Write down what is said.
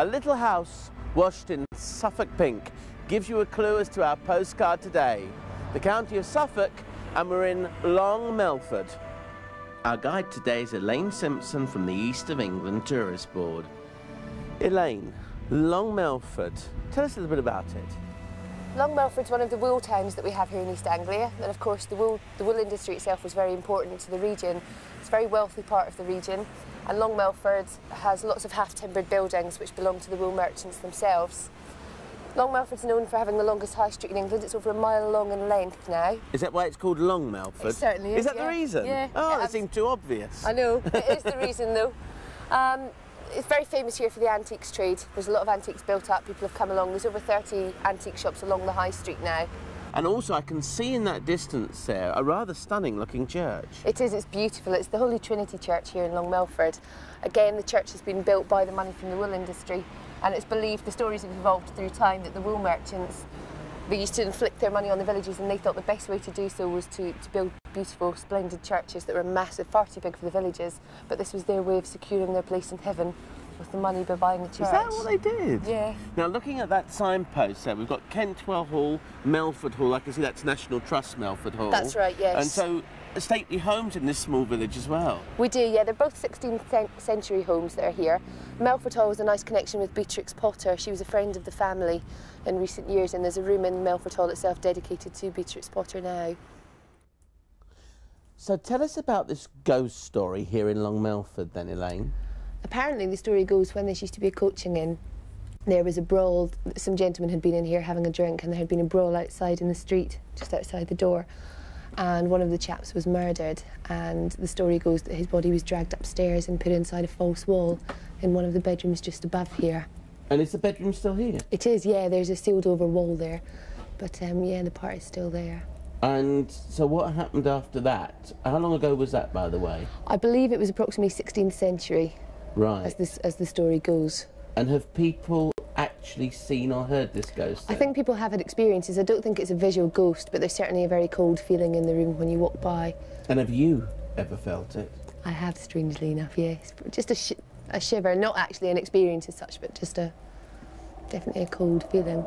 A little house washed in Suffolk pink gives you a clue as to our postcard today. The county of Suffolk, and we're in Long Melford. Our guide today is Elaine Simpson from the East of England Tourist Board. Elaine, Long Melford, tell us a little bit about it. Long Melford's one of the wool towns that we have here in East Anglia, and of course the wool industry itself was very important to the region. It's a very wealthy part of the region, and Long Melford has lots of half-timbered buildings which belong to the wool merchants themselves. Long Melford's known for having the longest high street in England. It's over a mile long in length now. Is that why it's called Long Melford? It certainly is. Is that the reason? Yeah. Oh, that seemed too obvious. I know, it is the reason though. It's very famous here for the antiques trade. There's a lot of antiques built up, people have come along. There's over 30 antique shops along the high street now. And also I can see in that distance there a rather stunning looking church. It is, it's beautiful. It's the Holy Trinity Church here in Long Melford. Again, the church has been built by the money from the wool industry, and it's believed, the stories have evolved through time, that the wool merchants, they used to inflict their money on the villages, and they thought the best way to do so was to build beautiful, splendid churches that were massive, far too big for the villages, but this was their way of securing their place in heaven with the money by buying the church. Is that what they did? Yeah. Now, looking at that signpost there, we've got Kentwell Hall, Melford Hall. I can see that's National Trust Melford Hall. That's right, yes. And so, stately homes in this small village as well. We do, yeah. They're both 16th century homes that are here. Melford Hall was a nice connection with Beatrix Potter. She was a friend of the family in recent years, and there's a room in Melford Hall itself dedicated to Beatrix Potter now. So tell us about this ghost story here in Long Melford then, Elaine. Apparently the story goes, when this used to be a coaching inn, there was a brawl. Some gentlemen had been in here having a drink, and there had been a brawl outside in the street, just outside the door, and one of the chaps was murdered, and the story goes that his body was dragged upstairs and put inside a false wall in one of the bedrooms just above here. And is the bedroom still here? It is, yeah. There's a sealed over wall there, but yeah, the part is still there. And so what happened after that? How long ago was that, by the way? I believe it was approximately 16th century. Right. As the story goes. And have people actually seen or heard this ghost then? I think people have had experiences. I don't think it's a visual ghost, but there's certainly a very cold feeling in the room when you walk by. And have you ever felt it? I have, strangely enough, yes. Just a shiver, not actually an experience as such, but just definitely a cold feeling.